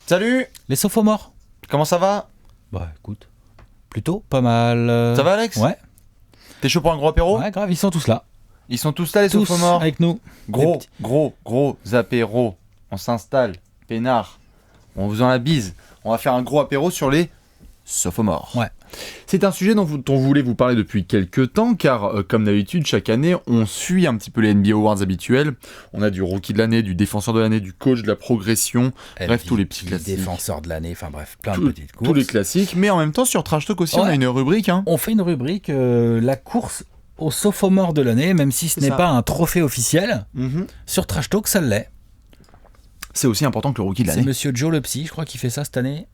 Salut. Les sophomores. Comment ça va? Bah écoute, plutôt pas mal. Ça va Alex? Ouais. T'es chaud pour un gros apéro? Ouais, grave, ils sont tous là. Ils sont tous là les Tous sophomores? avec nous. Gros apéro. On s'installe, peinard. On vous en la bise. On va faire un gros apéro sur les sophomores. Ouais. C'est un sujet dont on voulait vous parler depuis quelques temps, car comme d'habitude, chaque année, on suit un petit peu les NBA Awards habituels. On a du rookie de l'année, du défenseur de l'année, du coach de la progression, bref, tous les petits classiques. Défenseur de l'année, enfin bref, plein de petites courses. Tous les classiques, mais en même temps, sur Trash Talk aussi, Ouais. on a une rubrique. Hein. On fait une rubrique, la course au sophomore de l'année, même si ce C'est n'est ça. pas un trophée officiel. Sur Trash Talk, ça l'est. C'est aussi important que le rookie de C'est l'année. Monsieur Joe le Psy, je crois qu'il fait ça cette année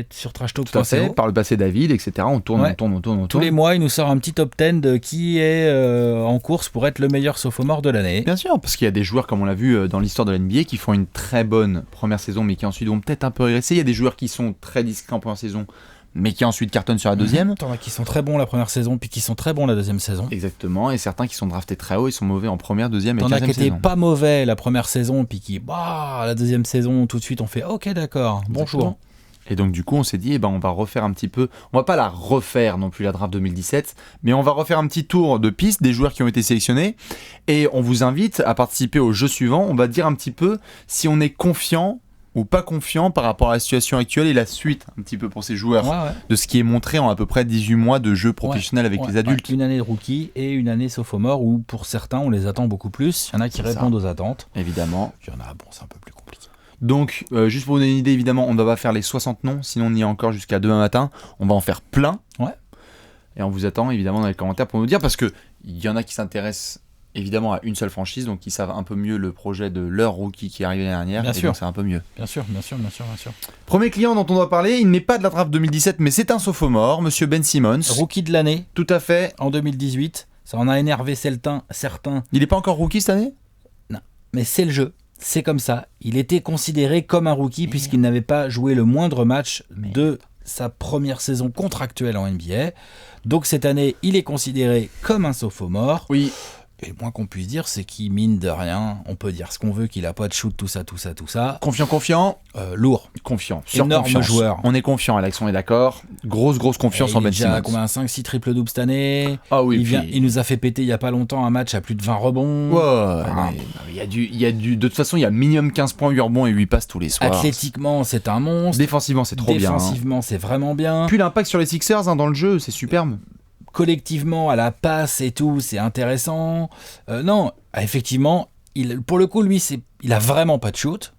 sur Trash Talk. Tout à fait, par le passé David, etc. On tourne, Ouais. on tourne. Tous les mois, il nous sort un petit top 10 de qui est en course pour être le meilleur sophomore de l'année. Bien sûr, parce qu'il y a des joueurs, comme on l'a vu dans l'histoire de la NBA, qui font une très bonne première saison, mais qui ensuite vont peut-être un peu régresser. Il y a des joueurs qui sont très discrets en première saison, mais qui ensuite cartonnent sur la deuxième. T'en as qui sont très bons la première saison, puis qui sont très bons la deuxième saison. Exactement, et certains qui sont draftés très haut, ils sont mauvais en première, deuxième et T'en as qui quatrième étaient saison. pas mauvais la première saison, puis qui, la deuxième saison, tout de suite, on fait ok, d'accord, bonjour. Exactement. Et donc du coup, on s'est dit, on va refaire un petit peu, on va pas la refaire non plus la draft 2017, mais on va refaire un petit tour de piste des joueurs qui ont été sélectionnés, et on vous invite à participer au jeu suivant. On va dire un petit peu si on est confiant ou pas confiant par rapport à la situation actuelle et la suite un petit peu pour ces joueurs, Ouais. de ce qui est montré en à peu près 18 mois de jeu professionnel avec Ouais, les adultes. ouais. Une année de rookie et une année sophomore où pour certains on les attend beaucoup plus. Il y en a qui C'est ça. répondent aux attentes. Évidemment. Il y en a, c'est un peu plus compliqué. Donc, juste pour vous donner une idée, évidemment, on ne va pas faire les 60 noms, sinon on y est encore jusqu'à demain matin. On va en faire plein. Ouais. Et on vous attend évidemment dans les commentaires pour nous dire, parce qu'il y en a qui s'intéressent évidemment à une seule franchise, donc qui savent un peu mieux le projet de leur rookie qui est arrivé l'année dernière. Bien et sûr. donc c'est un peu mieux. Bien sûr. Premier client dont on doit parler, il n'est pas de la draft 2017, mais c'est un sophomore, monsieur Ben Simmons. Rookie de l'année Tout à fait. en 2018. Ça en a énervé certains. Il n'est pas encore rookie cette année? Mais c'est le jeu. C'est comme ça. Il était considéré comme un rookie puisqu'il n'avait pas joué le moindre match de sa première saison contractuelle en NBA. Donc cette année, il est considéré comme un sophomore. Oui. Et le moins qu'on puisse dire, c'est qu'il mine de rien. On peut dire ce qu'on veut, qu'il a pas de shoot, tout ça. Confiant. Lourd. Confiant. Énorme Confiance. joueur. On est confiant, Alex, on est d'accord. Grosse confiance en Ben Il a Simmons. combien 5-6 triple doubles cette année. Ah oui, Il nous a fait péter il y a pas longtemps un match à plus de 20 rebonds. Ouais, il y a du, de toute façon, il y a minimum 15 points, 8 rebonds et 8 passes tous les soirs. Athlétiquement, c'est un monstre. Défensivement, c'est trop bien. Défensivement, c'est vraiment bien. Puis l'impact sur les Sixers dans le jeu, c'est superbe. Collectivement, à la passe et tout, c'est intéressant. Effectivement, pour le coup, lui, il a vraiment pas de shoot.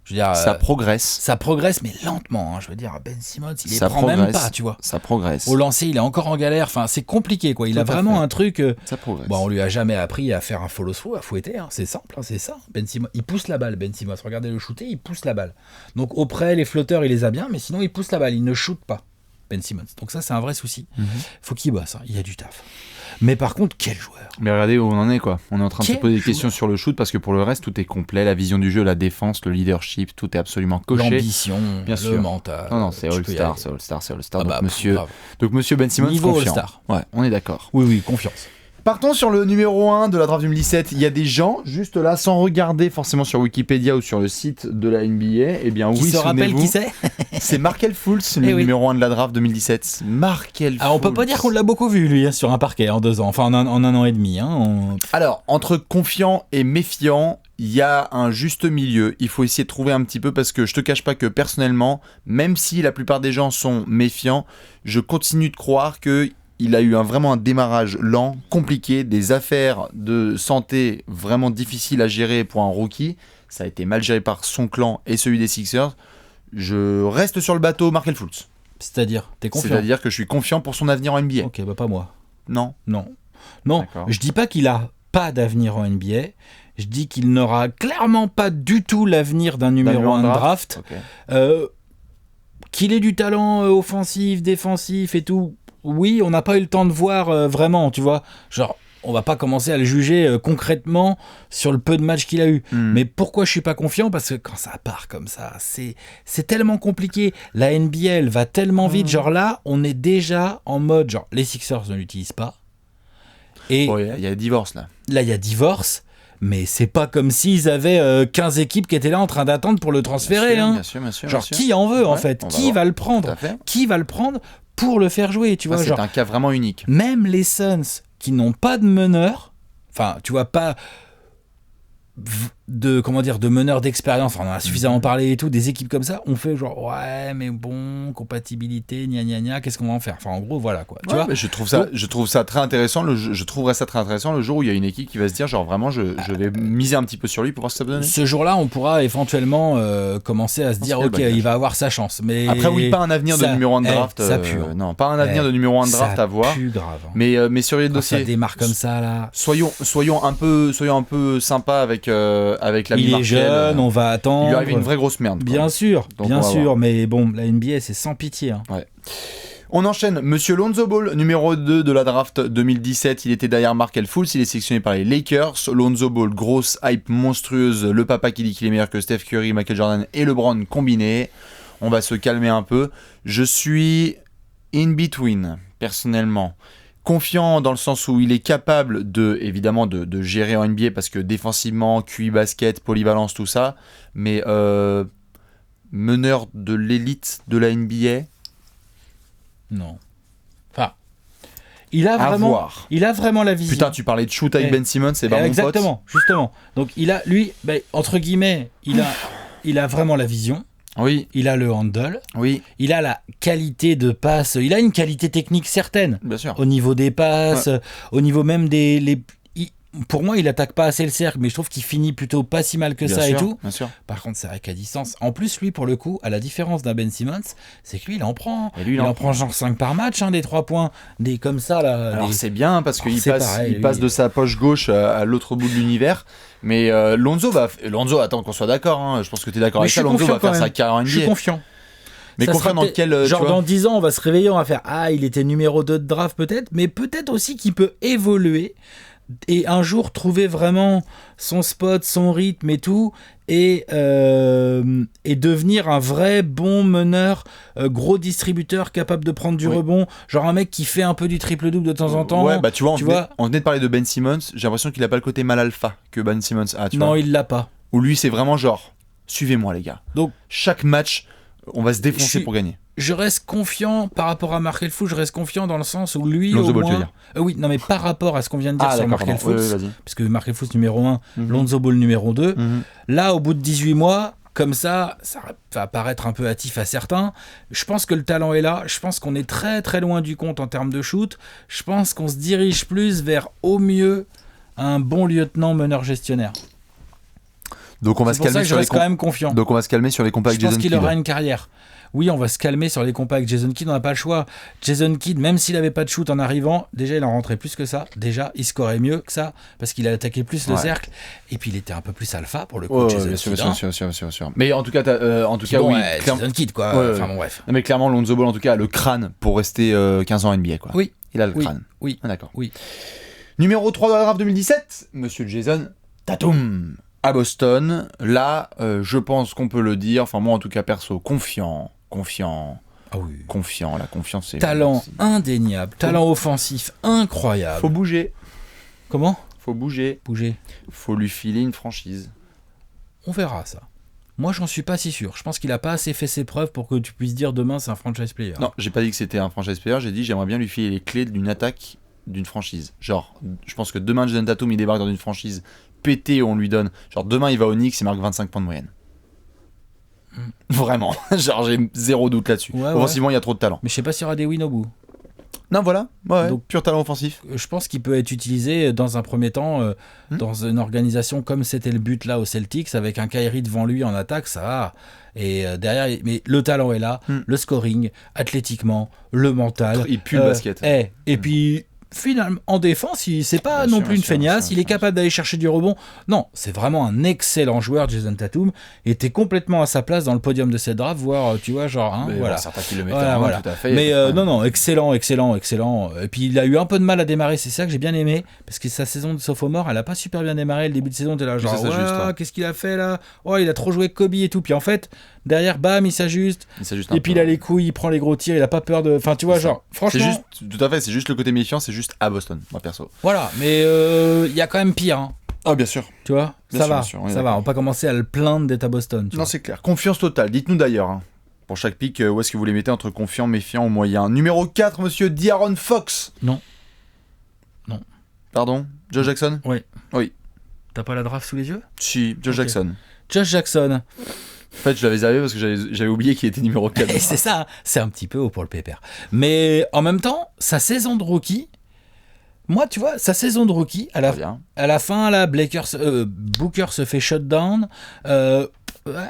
Je veux dire, Ça progresse. ça progresse, mais lentement. Je veux dire, Ben Simmons, il les Ça prend même progresse. pas, tu vois. Ça progresse. Au lancer, il est encore en galère. Enfin, c'est compliqué, quoi. Il Tout a à vraiment fait. un truc. Ça progresse. On lui a jamais appris à faire un follow-through, à fouetter. C'est simple, c'est ça. Ben Simmons, il pousse la balle. Ben Simmons, regardez le shooter, il pousse la balle. Donc auprès, les flotteurs, il les a bien, mais sinon, il pousse la balle. Il ne shoot pas. Ben Simmons. Donc ça, c'est un vrai souci. Faut qu'il bosse. Il y a du taf. Mais par contre, quel joueur. Mais regardez où on en est, quoi. On est en train de se Quel poser des joueur. questions sur le shoot parce que pour le reste, tout est complet. La vision du jeu, la défense, le leadership, tout est absolument coché. L'ambition, Bien le sûr. mental. Non, c'est Tu peux y All-Star, aller. c'est All-Star, c'est All-Star. Ah donc, bah, monsieur, bravo. donc monsieur Ben Simmons, Niveau confiant. All-Star. Ouais, on est d'accord. Oui, confiance. Partons sur le numéro 1 de la draft 2017. Il y a des gens, juste là, sans regarder forcément sur Wikipédia ou sur le site de la NBA. Eh bien, Qui oui, se rappelle souvenez-vous, qui c'est? c'est Markelle Fultz, le Eh oui. numéro 1 de la draft 2017. Markelle Fultz. Ah, on peut pas dire qu'on l'a beaucoup vu, lui, sur un parquet en 2 ans. Enfin, en un an et demi. Alors, entre confiant et méfiant, il y a un juste milieu. Il faut essayer de trouver un petit peu parce que je te cache pas que personnellement, même si la plupart des gens sont méfiants, je continue de croire que il a eu vraiment un démarrage lent, compliqué, des affaires de santé vraiment difficiles à gérer pour un rookie. Ça a été mal géré par son clan et celui des Sixers. Je reste sur le bateau Markelle Fultz. C'est-à-dire, t'es confiant? C'est-à-dire que je suis confiant pour son avenir en NBA. Ok, pas moi. Non. Non, D'accord. je dis pas qu'il a pas d'avenir en NBA. Je dis qu'il n'aura clairement pas du tout l'avenir d'un numéro 1 de draft. Ok. Qu'il ait du talent offensif, défensif et tout, oui, on n'a pas eu le temps de voir vraiment, tu vois. Genre, on va pas commencer à le juger concrètement sur le peu de matchs qu'il a eu. Mais pourquoi je suis pas confiant? Parce que quand ça part comme ça, c'est tellement compliqué. La NBA, elle va tellement vite. Genre là, on est déjà en mode, genre, les Sixers ne l'utilisent pas. Et Il y a divorce là. là, il y a divorce. mais c'est pas comme s'ils avaient 15 équipes qui étaient là en train d'attendre pour le transférer. Bien sûr. Genre, qui en veut en fait? Qui va le prendre? Qui va le prendre pour le faire jouer, tu vois? C'est un cas vraiment unique. Même les Suns qui n'ont pas de meneur, enfin, tu vois, pas de meneur d'expérience, on en a suffisamment parlé et tout, des équipes comme ça, on fait genre ouais mais bon, compatibilité, gna gna gna, qu'est-ce qu'on va en faire? Enfin en gros voilà quoi. Tu vois, mais je trouve ça très intéressant, je trouverais ça très intéressant le jour où il y a une équipe qui va se dire genre vraiment je vais miser un petit peu sur lui pour voir ce que ça peut donner. Ce jour-là on pourra éventuellement commencer à se dire ok il va avoir sa chance. Mais après oui, pas un avenir de numéro 1 de draft. Ça pue. Non, pas un avenir de numéro 1 de draft à voir. Ça pue grave. Mais sur les dossiers. Ça démarre comme ça là. Soyons un peu sympa avec la il est jeune, on va attendre. Il lui arrive une vraie grosse merde. Bien sûr, mais bon, la NBA c'est sans pitié. Hein. Ouais. On enchaîne, Monsieur Lonzo Ball, numéro 2 de la draft 2017. Il était derrière Markelle Fultz, il est sélectionné par les Lakers. Lonzo Ball, grosse hype monstrueuse. Le papa qui dit qu'il est meilleur que Steph Curry, Michael Jordan et LeBron combinés. On va se calmer un peu. Je suis in between, personnellement. Confiant dans le sens où il est capable évidemment de gérer en NBA parce que défensivement, QI basket, polyvalence, tout ça, mais meneur de l'élite de la NBA, non. Enfin, il a vraiment la vision. Putain, tu parlais de shoot avec Ben Simmons, c'est mon pote. Exactement, justement. Donc il a, lui, entre guillemets, il a vraiment la vision. Oui. Il a le handle. Oui. Il a la qualité de passe. Il a une qualité technique certaine. Bien sûr. Au niveau des passes, au niveau même pour moi, il attaque pas assez le cercle, mais je trouve qu'il finit plutôt pas si mal que ça et tout. Bien sûr. Par contre, c'est vrai qu'à distance. En plus, lui, pour le coup, à la différence d'un Ben Simmons, c'est que lui, il en prend. Et lui, il en prend genre 5 par match, des 3 points, des comme ça là. Alors c'est bien parce qu'il passe de sa poche gauche à l'autre bout de l'univers. Mais Lonzo, attends qu'on soit d'accord, hein, je pense que tu es d'accord avec ça, Lonzo va faire sa carrière en NBA. Je suis confiant. Mais confiant dans quel... genre dans 10 ans, on va se réveiller, on va faire « Ah, il était numéro 2 de draft peut-être », mais peut-être aussi qu'il peut évoluer et un jour trouver vraiment son spot, son rythme et tout, et devenir un vrai bon meneur, gros distributeur capable de prendre du rebond, genre un mec qui fait un peu du triple-double de temps en temps. Ouais, bah tu vois, on venait de parler de Ben Simmons, j'ai l'impression qu'il a pas le côté mal alpha que Ben Simmons a, tu vois. Non, il l'a pas. Où lui, c'est vraiment genre, suivez-moi les gars. Donc, chaque match, on va se défoncer pour gagner. Je reste confiant par rapport à Markelle Fultz, je reste confiant dans le sens où lui, Lonzo Ball, au moins... oui, non mais par rapport à ce qu'on vient de dire sur Markelle Fultz, parce que Markelle Fultz numéro 1, Lonzo Ball numéro 2, là au bout de 18 mois, comme ça va paraître un peu hâtif à certains, je pense que le talent est là, je pense qu'on est très très loin du compte en termes de shoot, je pense qu'on se dirige plus vers au mieux un bon lieutenant meneur gestionnaire. Donc on va se calmer sur les quand même confiant. Donc on va se calmer sur les compas avec Jason Kidd. Je pense qu'il aura une carrière. Oui, on va se calmer sur les compas avec Jason Kidd, on n'a pas le choix. Jason Kidd, même s'il n'avait pas de shoot en arrivant, déjà il en rentrait plus que ça. Déjà, il scorait mieux que ça parce qu'il a attaqué plus le cercle. Et puis il était un peu plus alpha pour le coup. Jason Kidd, sûr. Mais en tout cas, oui. Jason Kidd, quoi. Enfin bon, bref. Non, mais clairement, Lonzo Ball, en tout cas, a le crâne pour rester 15 ans NBA, quoi. Oui. Il a le crâne. Oui. Ah, d'accord. Oui. Numéro 3 de la draft 2017, Monsieur Jason Tatum. À Boston, là, je pense qu'on peut le dire, enfin moi en tout cas perso, confiant. Ah oui. Confiant, la confiance c'est... Talent indéniable, talent offensif incroyable. Faut bouger. Comment ? Faut bouger. Faut lui filer une franchise. On verra ça. Moi j'en suis pas si sûr, je pense qu'il a pas assez fait ses preuves pour que tu puisses dire demain c'est un franchise player. Non, j'ai pas dit que c'était un franchise player, j'ai dit j'aimerais bien lui filer les clés d'une attaque d'une franchise. Genre, je pense que demain Jason Tatum il débarque dans une franchise pété, on lui donne, genre demain il va au Knicks, il marque 25 points de moyenne. Vraiment, genre j'ai zéro doute là-dessus. Offensivement il y a trop de talent. Mais je sais pas s'il y aura des wins au bout. Non voilà, donc pur talent offensif. Je pense qu'il peut être utilisé dans un premier temps dans une organisation comme c'était le but là au Celtics, avec un Kyrie devant lui en attaque, ça va. Et derrière, mais le talent est là, le scoring, athlétiquement, le mental. Il pue le basket. Et puis finalement, en défense, c'est pas non plus une feignasse, il est capable d'aller chercher du rebond. Non, c'est vraiment un excellent joueur, Jason Tatum, et était complètement à sa place dans le podium de cette draft, voire, tu vois, genre, voilà. Certains qui le mettaient en main, tout à fait. Mais non, excellent. Et puis il a eu un peu de mal à démarrer, c'est ça que j'ai bien aimé, parce que sa saison de sophomore, elle a pas super bien démarré, le début de saison, t'es là, genre, qu'est-ce qu'il a fait là ? Oh, il a trop joué avec Kobe et tout, puis en fait, derrière, bam, il s'ajuste, et puis il a les couilles, il prend les gros tirs, il a pas peur de... Enfin, tu vois, genre, franchement... Tout à fait, c'est juste le côté méfiant, c'est juste à Boston, moi perso. Voilà, mais il y a quand même pire. Hein. Ah, bien sûr. Tu vois, Bien ça sûr, va, bien sûr, on est ça va. d'accord. On va pas commencer à le plaindre d'être à Boston. Tu Non, vois. c'est clair. Confiance totale. Dites-nous d'ailleurs, hein, pour chaque pick, où est-ce que vous les mettez entre confiant, méfiant ou moyen. Numéro 4, monsieur D'Aaron Fox. Non. Pardon, Josh Jackson. Oui. Oui. T'as pas la draft sous les yeux? Si, Josh Ok. Jackson. Josh Jackson. En fait, je l'avais zappé parce que j'avais oublié qu'il était numéro 4. Et c'est ça, hein. C'est un petit peu haut pour le pépère. Mais en même temps, sa saison de rookie, moi, tu vois, sa saison de rookie, à Très bien. la fin, là, Booker se fait shutdown.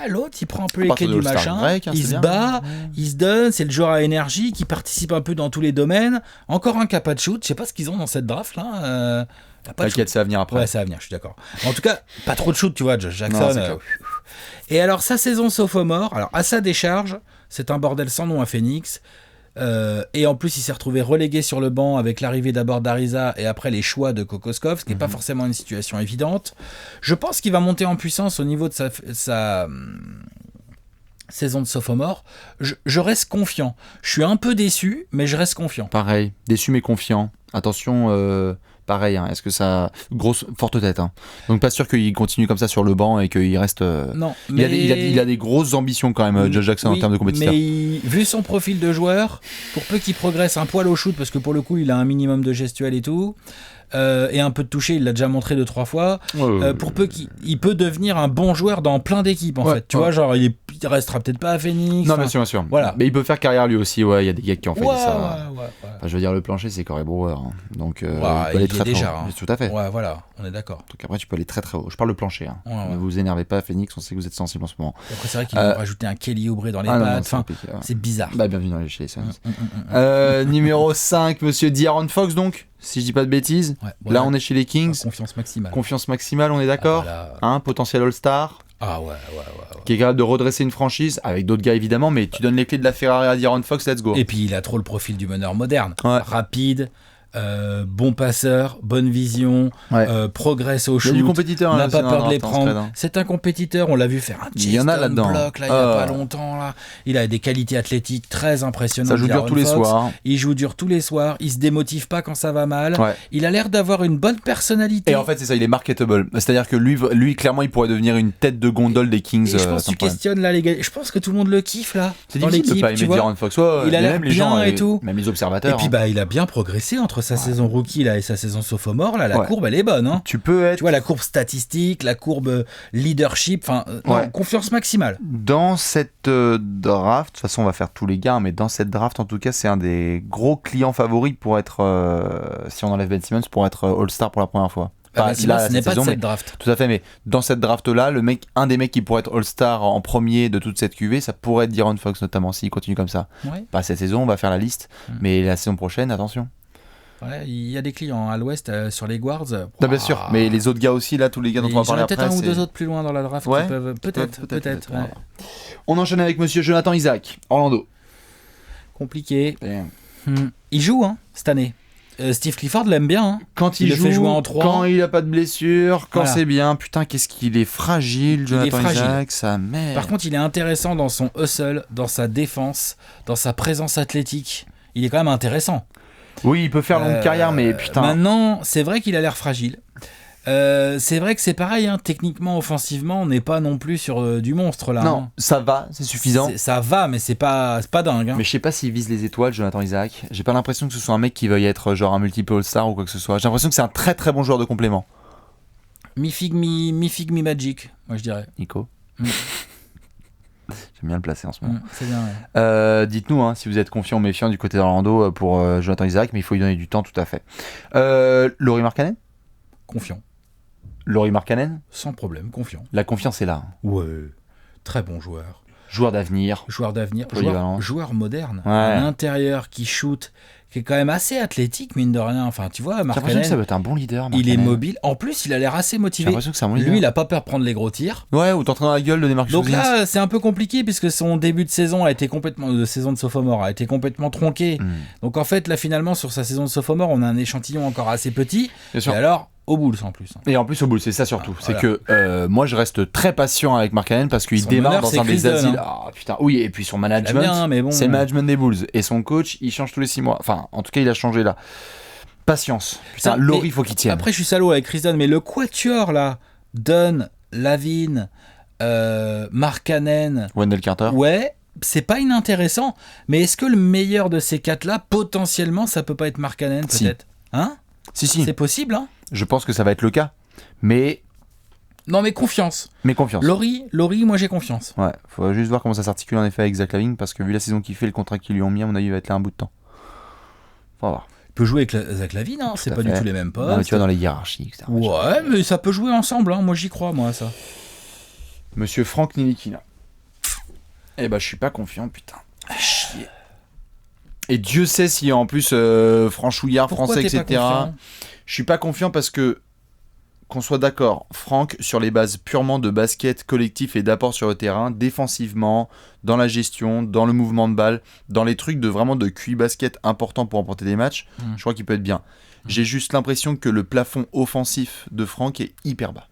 L'autre, il prend un peu les partir clés de du All-Star machin. break, hein, Il c'est se bien. bat, il se donne. C'est le joueur à énergie qui participe un peu dans tous les domaines. Encore un capa de shoot. Je sais pas ce qu'ils ont dans cette draft là. Y a pas de shoot. T'inquiète, ça va venir après. Ouais, ça va venir, je suis d'accord. En tout cas, pas trop de shoot, tu vois, Josh Jackson. Non, c'est clair. Et alors, sa saison sophomore, alors à sa décharge, c'est un bordel sans nom à Phoenix. Et en plus, il s'est retrouvé relégué sur le banc avec l'arrivée d'abord d'Ariza et après les choix de Kokoskov, ce qui n'est pas forcément une situation évidente. Je pense qu'il va monter en puissance au niveau de sa saison de sophomore. Je reste confiant. Je suis un peu déçu, mais je reste confiant. Pareil, déçu mais confiant. Attention, pareil, hein, est-ce que ça... Grosse, forte tête. Hein. Donc pas sûr qu'il continue comme ça sur le banc et qu'il reste... Non, Il, a des grosses ambitions quand même, Josh Jackson, en oui, termes de compétiteur. Mais vu son profil de joueur, pour peu qu'il progresse un poil au shoot, parce que pour le coup, il a un minimum de gestuelle et tout, et un peu de toucher, il l'a déjà montré 2-3 fois, pour peu qu'il peut devenir un bon joueur dans plein d'équipes, en fait. Tu vois, genre, il restera peut-être pas à Phoenix. Non, bien sûr. Voilà. Mais il peut faire carrière lui aussi, ouais, il y a des gars qui ont fait ça. Ouais. Enfin, je veux dire, le plancher, c'est Corey Brewer. Hein. Donc, Ouais, il peut aller il très est très déjà, haut. hein. Tout à fait. Ouais, voilà, on est d'accord. Donc après, tu peux aller très très haut. Je parle de plancher. Hein. Ouais. Ne vous énervez pas, Phoenix, on sait que vous êtes sensible en ce moment. Après, c'est vrai qu'ils vont rajouter un Kelly Oubre dans les Ah, non, pattes. c'est Enfin, compliqué, ouais. c'est bizarre. Bah, bienvenue chez les Suns. Numéro 5, monsieur D'Aaron Fox, donc, si je dis pas de bêtises. Ouais, Là, voilà. on est chez les Kings. Confiance maximale. Confiance maximale, on est d'accord. Voilà. Hein, potentiel All-Star, Ah ouais. qui est capable de redresser une franchise, avec d'autres gars évidemment, mais tu donnes les clés de la Ferrari à D'Aaron Fox, let's go. Et puis il a trop le profil du meneur moderne. Ouais. Rapide, bon passeur, bonne vision, Ouais. progresse au Il y a shoot, du compétiteur, n'a là, pas aussi, peur dans de la les draft, hein, prendre. Fred, hein. C'est un compétiteur, on l'a vu faire un Il y en a Cheston là-dedans. block là, il n'y a pas longtemps. Là. Il a des qualités athlétiques très impressionnantes. Ça joue dur D'Aaron tous les Fox. soirs. Il joue dur tous les soirs, il se démotive pas quand ça va mal. Ouais. Il a l'air d'avoir une bonne personnalité. Et en fait, c'est ça, il est marketable. C'est-à-dire que lui, clairement, il pourrait devenir une tête de gondole des Kings. Et je pense que sans tu problème. questionnes la légalité. Je pense que tout le monde le kiffe là. C'est dans difficile de l'équipe, pas tu aimer vois. D'Aaron Fox. Ouais, Il a l'air même les bien gens, et tout. même les Et observateurs. puis hein. bah il a bien progressé entre sa saison rookie là et sa saison sophomore là. La Ouais. courbe elle est bonne. Hein. Tu peux être Tu vois la courbe statistique, la courbe leadership, enfin Ouais. non, confiance maximale. dans cette draft. De toute façon, on va faire tous les gars, mais dans cette draft, en tout cas, c'est un des gros clients favoris pour être, si on enlève Ben Simmons, pour être All-Star pour la première fois. Enfin, Ce là, n'est cette pas de saison, cette mais- draft. Tout à fait, mais dans cette draft-là, un des mecs qui pourrait être All-Star en premier de toute cette QV, ça pourrait être D'Aaron Fox, notamment, s'il continue comme ça. Ouais. Pas cette saison, on va faire la liste, mais la saison prochaine, attention. Ouais, il y a des clients à l'ouest sur les guards. Non, bien sûr, mais les autres gars aussi, là, tous les gars dont on va J'en parler ai peut-être après. un ou c'est- deux autres plus loin dans la draft Ouais. qui peuvent peut-être. Ouais. On enchaîne avec monsieur Jonathan Isaac, Orlando. Compliqué. Il joue cette année. Steve Clifford l'aime bien. Hein. Quand Il il le joue, fait jouer en 3. quand il a pas de blessure, quand Voilà. c'est bien, putain, qu'est-ce qu'il est fragile, Jonathan fragile. Isaac, sa mère. Par contre, il est intéressant dans son hustle, dans sa défense, dans sa présence athlétique. Il est quand même intéressant. Oui, il peut faire longue carrière, mais putain. Maintenant, c'est vrai qu'il a l'air fragile. C'est vrai que c'est pareil, hein, techniquement, offensivement, on n'est pas non plus sur du monstre là. Non, hein. ça va, c'est suffisant. Ça va, mais c'est pas dingue. Hein. Mais je sais pas s'il vise les étoiles, Jonathan Isaac. J'ai pas l'impression que ce soit un mec qui veuille être genre un multiple All-Star ou quoi que ce soit. J'ai l'impression que c'est un très très bon joueur de complément. Mi fig, mi magic, moi je dirais. Nico. Mm. J'aime bien le placer en ce moment. C'est bien, ouais. Dites-nous hein, si vous êtes confiant ou méfiant du côté d'Orlando pour Jonathan Isaac, mais il faut lui donner du temps, tout à fait. Lauri Markkanen. Confiant. Lauri Markkanen. Sans problème, confiant. La confiance est là. Ouais. Très bon joueur. Joueur d'avenir. Joueur d'avenir. Polyvalent. Joueur moderne. Ouais. Un intérieur qui shoot, qui est quand même assez athlétique, mine de rien. Enfin, tu vois, J'ai l'impression que ça Markkanen, va être un bon leader. il est Markkanen. mobile. En plus, il a l'air assez J'ai motivé. l'impression que c'est un bon leader. Lui, il a pas peur de prendre les gros tirs. Ouais, ou t'entraînes dans la gueule de Demarcus Donc Cousins. là, c'est un peu compliqué puisque son début de saison a été complètement, de saison de sophomore a été complètement tronqué. Donc en fait, là finalement, sur sa saison de sophomore, on a un échantillon encore assez petit. Bien sûr. Et alors, au Bulls en plus. Et en plus au bout, c'est ça surtout. Ah, c'est voilà. que moi je reste très patient avec Markkanen parce qu'il Son démarre meneur, dans c'est un des Chris Dunn, asiles. hein. Ah putain, oui, et puis son management, bien, mais bon. c'est le management des Bulls. Et son coach, il change tous les 6 mois. Enfin, en tout cas, il a changé là. Patience. Putain, Laurie, faut qu'il tienne. Après, je suis salaud avec Chris Dunn, mais le quatuor là, Dunn, Lavine, Markkanen, Wendell Carter. Ouais, c'est pas inintéressant. Mais est-ce que le meilleur de ces 4 là, potentiellement, ça peut pas être Markkanen peut-être? Hein? Si. C'est possible, hein? Je pense que ça va être le cas. Mais confiance. Laurie, moi j'ai confiance. Ouais, faut juste voir comment ça s'articule en effet avec Zach LaVine, parce que vu la saison qu'il fait, le contrat qu'ils lui ont mis, à mon avis, il va être là un bout de temps. Faut voir. Il peut jouer avec Zach LaVine, hein, c'est pas du tout les mêmes postes. Non, mais tu vois, dans les hiérarchies, etc. Ouais, mais ça peut jouer ensemble, hein. Moi j'y crois, moi, ça. Monsieur Franck Ntilikina. Eh ben, je suis pas confiant, putain. Chier. Et Dieu sait s'il y a en plus franchouillard, Pourquoi français, t'es pas etc. confiant? Je suis pas confiant parce que, qu'on soit d'accord, Franck, sur les bases purement de basket collectif et d'apport sur le terrain, défensivement, dans la gestion, dans le mouvement de balle, dans les trucs de vraiment de QI basket important pour remporter des matchs, je crois qu'il peut être bien. J'ai juste l'impression que le plafond offensif de Franck est hyper bas.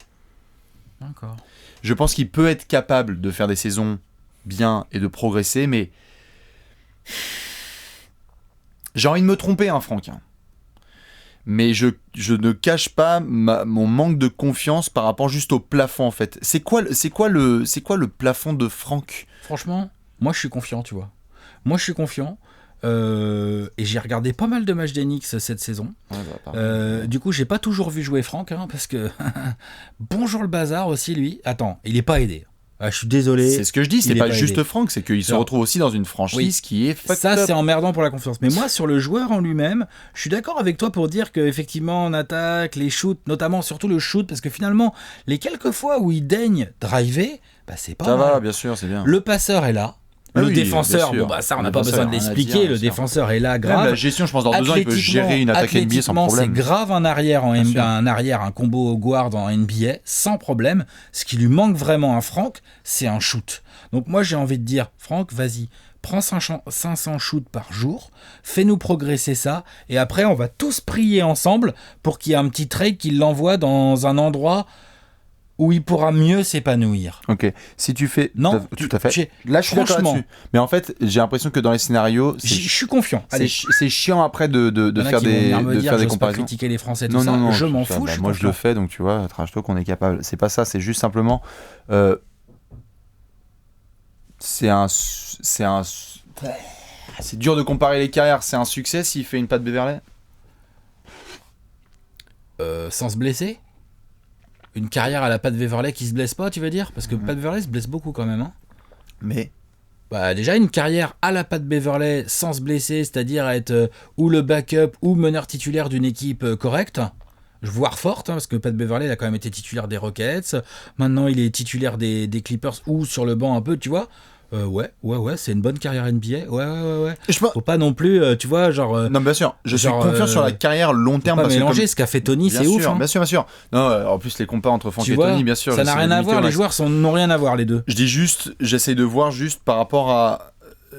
D'accord. Je pense qu'il peut être capable de faire des saisons bien et de progresser, mais j'ai envie de me tromper, hein, Franck. Mais je ne cache pas mon manque de confiance par rapport juste au plafond, en fait. C'est quoi le plafond de Franck? Franchement, moi je suis confiant, tu vois. Moi je suis confiant. Et j'ai regardé pas mal de matchs d'Enix cette saison. Ouais, du coup, j'ai pas toujours vu jouer Franck, hein, parce que bonjour le bazar aussi, lui. Attends, il est pas aidé. Ah, je suis désolé. C'est ce que je dis, c'est pas juste aidé. Franck, c'est qu'il se retrouve aussi dans une franchise qui est fucked ça, up. c'est emmerdant pour la confiance. Mais moi, sur le joueur en lui-même, je suis d'accord avec toi pour dire qu'effectivement, en attaque, les shoots, notamment surtout le shoot, parce que finalement, les quelques fois où il daigne driver, bah, c'est pas mal. Ça va, bien sûr, c'est bien. Le passeur est là. Le défenseur, bon bah ça on n'a pas besoin de l'expliquer, le défenseur est là grave. Même la gestion, je pense dans 2 ans il peut gérer une attaque NBA sans problème. C'est grave un arrière un combo guard en NBA sans problème. Ce qui lui manque vraiment à Franck, c'est un shoot. Donc moi j'ai envie de dire Franck, vas-y, prends 500 shoots par jour, fais-nous progresser ça, et après on va tous prier ensemble pour qu'il y ait un petit trade qui l'envoie dans un endroit où il pourra mieux s'épanouir. Ok, si tu fais... Non, tout à fait. Là, je suis d'accord là-dessus. Mais en fait, j'ai l'impression que dans les scénarios... Je suis confiant. C'est chiant après de faire des comparaisons. Pas critiquer les Français, tout ça. Non, je m'en fous, moi, je le fais, donc tu vois, trash talk, on est capable. C'est pas ça, c'est juste simplement... C'est dur de comparer les carrières. C'est un succès s'il fait une Pat Beverley sans se blesser? Une carrière à la Pat Beverley qui se blesse pas, tu veux dire? Parce que Pat Beverley se blesse beaucoup quand même. Hein. Mais bah déjà une carrière à la Pat Beverley sans se blesser, c'est-à-dire être ou le backup ou meneur titulaire d'une équipe correcte, voire forte, hein, parce que Pat Beverley il a quand même été titulaire des Rockets. Maintenant il est titulaire des Clippers ou sur le banc un peu, tu vois. Ouais, c'est une bonne carrière NBA. Ouais. Faut pas non plus, tu vois, genre. Non, bien sûr, je suis confiant sur la carrière long terme. Faut pas mélanger ce qu'a fait Tony, c'est ouf. Bien sûr. Non, en plus, les compas entre Franck et Tony, bien sûr. Ça n'a rien à voir, les joueurs n'ont rien à voir, les deux. Je dis juste, j'essaie de voir juste par rapport à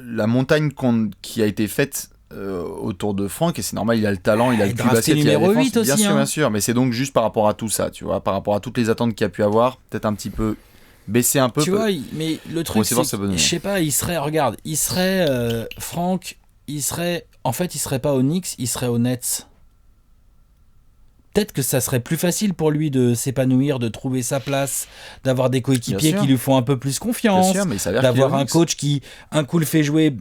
la montagne qui a été faite autour de Franck, et c'est normal, il a le talent, il a le cul basket, il a la défense. Aussi, bien sûr, mais c'est donc juste par rapport à tout ça, tu vois, par rapport à toutes les attentes qu'il a pu avoir, peut-être un petit peu. Baisser un peu. Tu vois, mais le truc, c'est je sais pas, Franck, en fait, il serait pas au Knicks, il serait au Nets. Peut-être que ça serait plus facile pour lui de s'épanouir, de trouver sa place, d'avoir des coéquipiers qui lui font un peu plus confiance, d'avoir un coach qui un coup le fait jouer,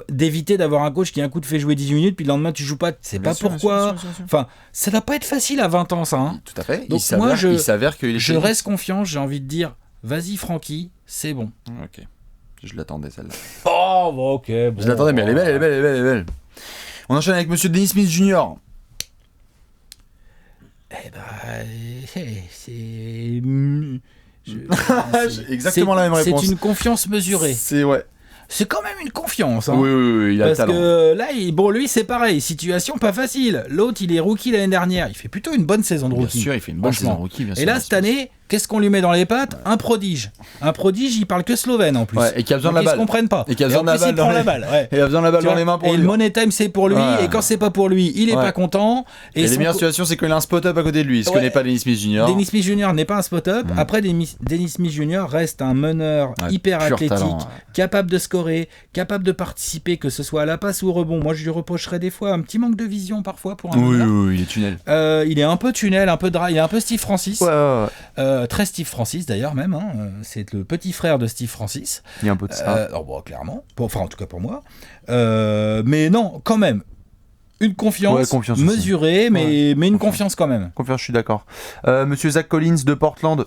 d'éviter d'avoir un coach qui un coup te fait jouer 18 minutes, puis le lendemain tu joues pas, c'est pas pourquoi. Enfin, ça va pas être facile à 20 ans, ça. Hein. Tout à fait. Donc il s'avère qu'il est. Je reste confiant, j'ai envie de dire. Vas-y Francky, c'est bon. Ok. Je l'attendais celle-là. Oh, bon, ok. Bon, je l'attendais, mais elle est belle. On enchaîne avec Monsieur Dennis Smith Jr. C'est... Exactement la même réponse. C'est une confiance mesurée. C'est quand même une confiance. Hein. Oui, il a le talent. Parce que là, lui, c'est pareil. Situation pas facile. L'autre, il est rookie l'année dernière. Il fait plutôt une bonne saison de rookie. Bien sûr, il fait une bonne saison de rookie. Bien sûr, et là, cette année, Qu'est-ce qu'on lui met dans les pattes ? Un prodige. Un prodige, il parle que slovène en plus. Ouais, et qui a besoin de la Ils balle. se comprennent pas. Et qui a besoin de la balle. Il prend la balle. Ouais. Et il a besoin de la balle Tu dans vois, les mains pour et lui. le money time, c'est pour lui. Ouais. Et quand c'est pas pour lui, il est pas content. Et les meilleures situations, c'est quand il a un spot-up à côté de lui. Ce que n'est pas Dennis Smith Jr. Dennis Smith Jr. n'est pas un spot-up. Après, Dennis Smith Jr. reste un meneur hyper athlétique, talent, capable de scorer, capable de participer, que ce soit à la passe ou au rebond. Moi, je lui reprocherais des fois un petit manque de vision parfois pour un meneur. Oui, il est tunnel. Il est un peu tunnel, un peu dry, il est un peu Steve Francis. Ouais. Très Steve Francis d'ailleurs même. C'est le petit frère de Steve Francis. Il y a un peu de ça. Clairement. Enfin, en tout cas pour moi. Mais non, quand même. Une confiance mesurée, mais une confiance quand même. Confiance, je suis d'accord. Monsieur Zach Collins de Portland.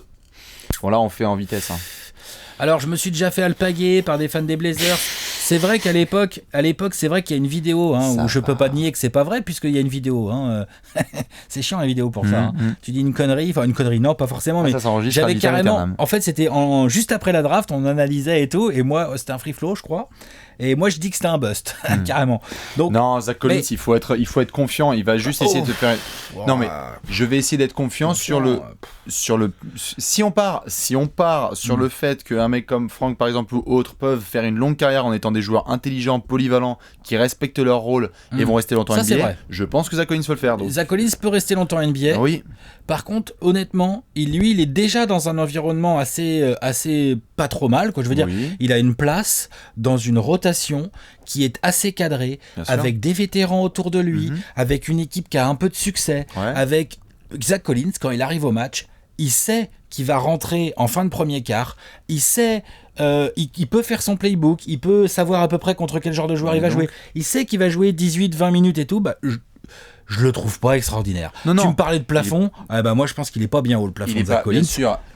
Bon, là, on fait en vitesse. Alors, je me suis déjà fait alpaguer par des fans des Blazers. C'est vrai qu'à l'époque, c'est vrai qu'il y a une vidéo où je peux pas nier que c'est pas vrai, puisqu'il y a une vidéo. C'est chiant la vidéo pour ça. Tu dis une connerie, non, pas forcément, mais ça s'enregistre j'avais carrément. En fait, c'était juste après la draft, on analysait et tout, et moi, c'était un free flow, je crois. Et moi, je dis que c'était un bust, carrément. Donc, non, Zach Collins, il faut être confiant. Il va juste essayer de te faire. Non, mais je vais essayer d'être confiant sur le. Si on part sur le fait qu'un mec comme Frank, par exemple, ou autre, peuvent faire une longue carrière en étant des joueurs intelligents, polyvalents, qui respectent leur rôle et vont rester longtemps en NBA, je pense que Zach Collins peut le faire. Donc. Zach Collins peut rester longtemps en NBA. Oui. Par contre, honnêtement, il est déjà dans un environnement assez pas trop mal, quoi. Je veux dire, il a une place dans une rotation qui est assez cadrée, avec des vétérans autour de lui, avec une équipe qui a un peu de succès, avec Zach Collins, quand il arrive au match, il sait qu'il va rentrer en fin de premier quart, il sait, il peut faire son playbook, il peut savoir à peu près contre quel genre de joueur il va jouer, il sait qu'il va jouer 18-20 minutes et tout, je le trouve pas extraordinaire. Tu me parlais de plafond, moi je pense qu'il est pas bien haut le plafond de Zach Collins.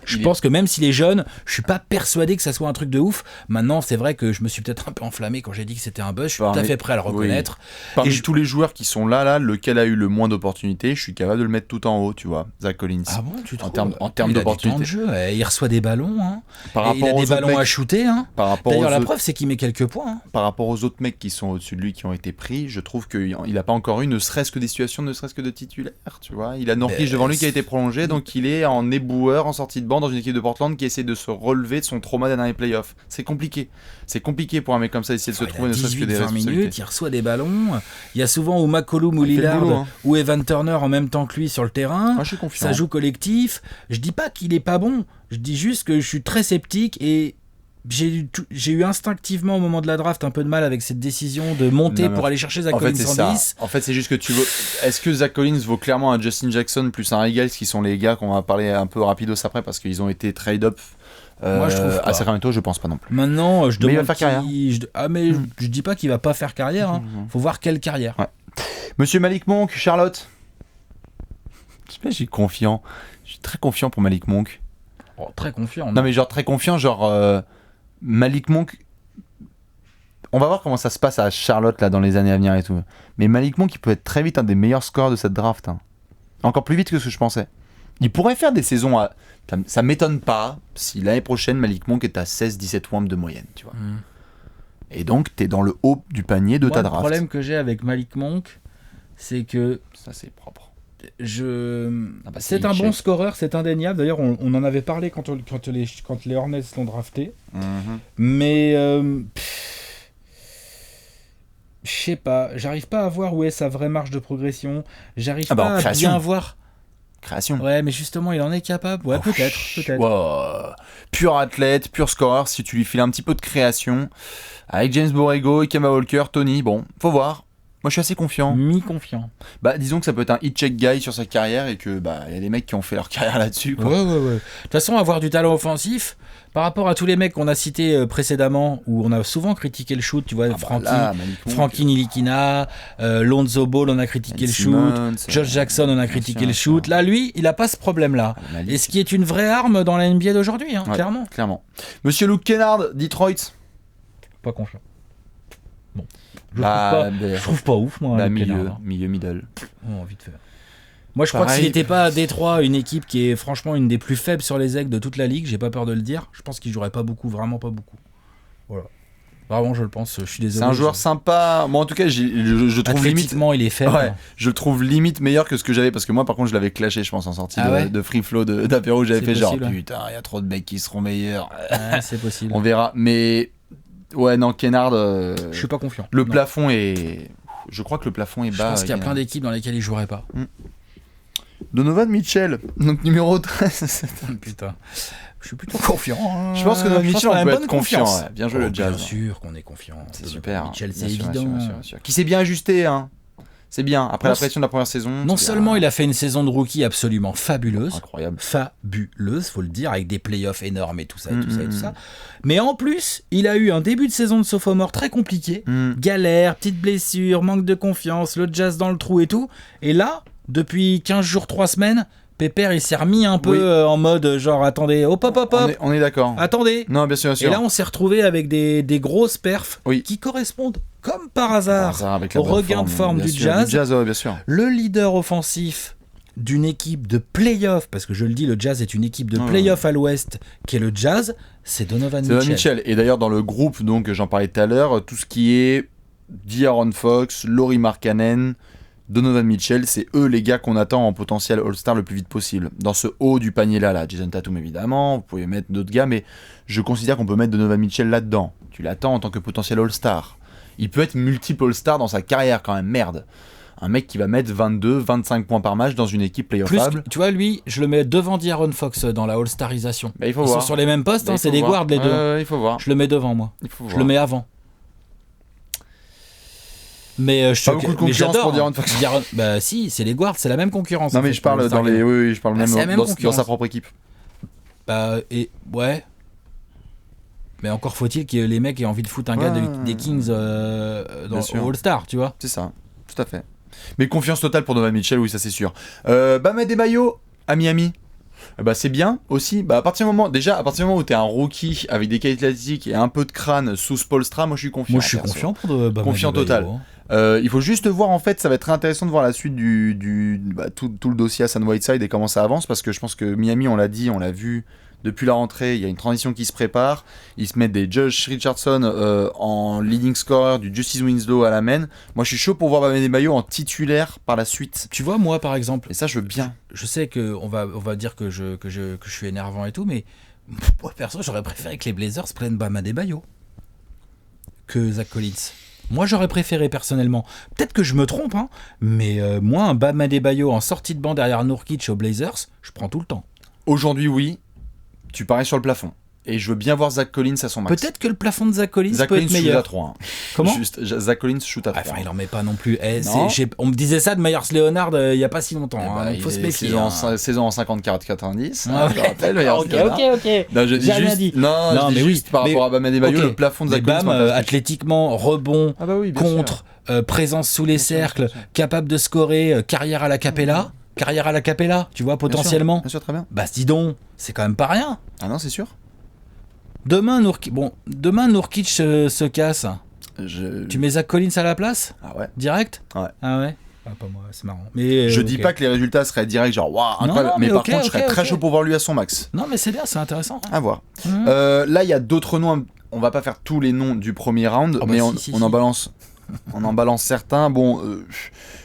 Je pense que même s'il est jeune, je suis pas persuadé que ça soit un truc de ouf. Maintenant, c'est vrai que je me suis peut-être un peu enflammé quand j'ai dit que c'était un buzz. Je suis tout à fait prêt à le reconnaître. Parmi tous les joueurs qui sont là, lequel a eu le moins d'opportunités, je suis capable de le mettre tout en haut, tu vois, Zach Collins. Ah bon, tu trouves en termes d'opportunités. De jeu, il reçoit des ballons, il a des ballons à shooter. D'ailleurs, la preuve, c'est qu'il met quelques points. Par rapport aux autres mecs qui sont au-dessus de lui, qui ont été pris, je trouve qu'il n'a pas encore eu ne serait-ce que des situations, ne serait-ce que de titulaire, tu vois. Il a Nurkic devant lui qui a été prolongé, donc il est en éboueur, en sortie de banc dans une équipe de Portland qui essaie de se relever de son trauma des derniers playoffs. C'est compliqué pour un mec comme ça d'essayer de se trouver ne serait-ce que des responsabilités. Minutes, il reçoit des ballons. Il y a souvent ou McCollum ou Lillard ou Evan Turner en même temps que lui sur le terrain. Je suis confiant. Ça joue collectif. Je dis pas qu'il est pas bon. Je dis juste que je suis très sceptique et j'ai eu instinctivement au moment de la draft un peu de mal avec cette décision de monter pour aller chercher Zach Collins en 10. En fait, c'est juste que tu veux. Est-ce que Zach Collins vaut clairement un Justin Jackson plus un Regals, qui sont les gars qu'on va parler un peu rapidos après parce qu'ils ont été trade-up moi, je trouve à Sacramento, je pense pas non plus. Maintenant, je demande. Mais il va faire carrière. Je dis pas qu'il va pas faire carrière. Faut voir quelle carrière. Ouais. Monsieur Malik Monk, Charlotte. Je sais pas, je suis très confiant pour Malik Monk. Très confiant. Non, mais genre très confiant, Malik Monk, on va voir comment ça se passe à Charlotte là dans les années à venir et tout. Mais Malik Monk, il peut être très vite un des meilleurs scoreurs de cette draft. Encore plus vite que ce que je pensais. Il pourrait faire des saisons à... Ça m'étonne pas si l'année prochaine Malik Monk est à 16-17 wins de moyenne, tu vois. Et donc t'es dans le haut du panier de ta draft. Le problème que j'ai avec Malik Monk, c'est que... Ça c'est propre. C'est un bon scoreur, c'est indéniable. D'ailleurs, on en avait parlé quand les Hornets l'ont drafté. Mais je sais pas, j'arrive pas à voir où est sa vraie marge de progression. J'arrive pas à bien voir. Création. Ouais, mais justement, il en est capable. Ouais, peut-être. Wow. Pur athlète, pur scoreur. Si tu lui files un petit peu de création, avec James Borrego, Kemba Walker, Tony, bon, faut voir. Moi, je suis assez confiant. Mi-confiant. Disons que ça peut être un hit-check guy sur sa carrière et que y a des mecs qui ont fait leur carrière là-dessus. Quoi. Ouais. De toute façon, avoir du talent offensif, par rapport à tous les mecs qu'on a cités précédemment, où on a souvent critiqué le shoot, tu vois, Frankie Ntilikina, Lonzo Ball, on a critiqué le shoot, Josh Jackson, on a critiqué le shoot. Là, lui, il a pas ce problème-là. Et ce qui est une vraie arme dans la NBA d'aujourd'hui, clairement. Monsieur Luke Kennard, Detroit. Pas confiant. Bon. Je trouve pas ouf, moi. Milieu, middle. Vite fait. Moi, je crois que s'il n'était pas à Détroit, une équipe qui est franchement une des plus faibles sur les aigles de toute la ligue, j'ai pas peur de le dire, je pense qu'il jouerait pas beaucoup, vraiment pas beaucoup. Voilà. Vraiment, je le pense. Je suis désolé. C'est un joueur sympa. Moi, en tout cas, je trouve limite. Athlétiquement, il est faible. Ouais, je le trouve limite meilleur que ce que j'avais parce que moi, par contre, je l'avais clashé, je pense, en sortie de Free Flow d'apéro. J'avais fait possible, genre putain, il y a trop de mecs qui seront meilleurs. Ouais, c'est possible. On verra. Mais ouais, non, Kennard. Je suis pas confiant. Le plafond est. Je crois que le plafond est bas. Je pense qu'il y a plein d'équipes dans lesquelles il jouerait pas. Donovan Mitchell, donc numéro 13. Putain. Je suis plutôt confiant. Hein. Je pense que Donovan Mitchell, on peut être confiant. Ouais. Bien joué le Jazz. Bien sûr qu'on est confiant. C'est super. Mitchell, c'est bien sûr, évident. bien sûr. Qui s'est bien ajusté, hein. C'est bien. Après la pression de la première saison. Non seulement il a fait une saison de rookie absolument fabuleuse. Incroyable. Fabuleuse, faut le dire, avec des playoffs énormes et tout ça, et tout ça. Mais en plus, il a eu un début de saison de sophomore très compliqué. Galère, petite blessure, manque de confiance, le Jazz dans le trou et tout. Et là, depuis 15 jours, 3 semaines, Pépère, il s'est remis un peu en mode genre attendez, hop. On est d'accord. Attendez. Non, bien sûr, bien sûr. Et là, on s'est retrouvé avec des grosses perfs qui correspondent comme par hasard au regain de forme du Jazz. Bien sûr. Le leader offensif d'une équipe de play-off, parce que je le dis, le Jazz est une équipe de play-off à l'Ouest, qui est le Jazz, c'est Donovan Mitchell. Et d'ailleurs, dans le groupe, donc j'en parlais tout à l'heure, tout ce qui est D'Aaron Fox, Lauri Markkanen, Donovan Mitchell, c'est eux les gars qu'on attend en potentiel All-Star le plus vite possible. Dans ce haut du panier là, Jason Tatum évidemment, vous pouvez mettre d'autres gars, mais je considère qu'on peut mettre Donovan Mitchell là-dedans. Tu l'attends en tant que potentiel All-Star. Il peut être multiple All-Star dans sa carrière quand même, merde. Un mec qui va mettre 22, 25 points par match dans une équipe playoffable. Tu vois, lui, je le mets devant D'Aaron Fox dans la All-Starisation. Bah, il faut Ils voir. sont sur les mêmes postes, c'est des guards les deux. Il faut voir. Je le mets devant moi. Je le mets avant. Mais pas beaucoup de concurrence pour D'Aaron Fox. Bah si, c'est les guards, c'est la même concurrence. Non mais je parle dans les, je parle même dans sa propre équipe. Bah et ouais. Mais encore faut-il que les mecs aient envie de foutre un gars des Kings au All-Star, tu vois. C'est ça, tout à fait. Mais confiance totale pour Donovan Mitchell, oui, ça c'est sûr. Bam Adebayo à Miami. C'est bien aussi. À partir du moment où t'es un rookie avec des qualités athlétiques et un peu de crâne sous Spoelstra, moi je suis confiant. Moi je suis confiant pour Bam confiant total. Il faut juste voir, en fait, ça va être très intéressant de voir la suite tout le dossier Hassan Whiteside et comment ça avance, parce que je pense que Miami, on l'a dit, on l'a vu depuis la rentrée, il y a une transition qui se prépare. Ils se mettent des Josh Richardson en leading scorer, du Justice Winslow à la main. Moi, je suis chaud pour voir Bam Adebayo en titulaire par la suite. Tu vois, moi, par exemple, et ça, je veux bien. Je sais qu'on va dire que je suis énervant et tout, mais moi, perso, j'aurais préféré que les Blazers prennent Bam Adebayo que Zach Collins. Moi, j'aurais préféré personnellement. Peut-être que je me trompe, hein, mais moi, un Bam Adebayo en sortie de banc derrière Nurkic aux Blazers, je prends tout le temps. Aujourd'hui, oui. Tu parais sur le plafond. Et je veux bien voir Zach Collins à son max. Peut-être que le plafond de Zach Collins peut être meilleur. Shoot à 3. Hein. Comment ? Zach Collins shoot à 3. Enfin, il en met pas non plus. On me disait ça de Myers Leonard il y a pas si longtemps. Il faut se méfier. Saison en 50-40-90. Je rappelle. Ok. Non, j'ai rien dit. Non, mais juste par rapport à Bam Adebayo, le plafond de Zach Collins. Bam, athlétiquement, rebond, contre, présence sous les cercles, capable de scorer, carrière à la Capella. Carrière à la Capella, tu vois, potentiellement. Bien sûr, très bien. Dis donc, c'est quand même pas rien. Ah non, c'est sûr. Demain, Nurkic se casse. Tu mets Zach Collins à la place ? Ah ouais. Direct ? Ouais. Ah ouais ? Pas moi, c'est marrant. Mais, je dis pas que les résultats seraient directs, genre waouh, incroyable. Mais par contre, je serais très chaud pour voir lui à son max. Non, mais c'est bien, c'est intéressant. À voir. Là, il y a d'autres noms. On va pas faire tous les noms du premier round, mais on en balance. On en balance certains. Bon,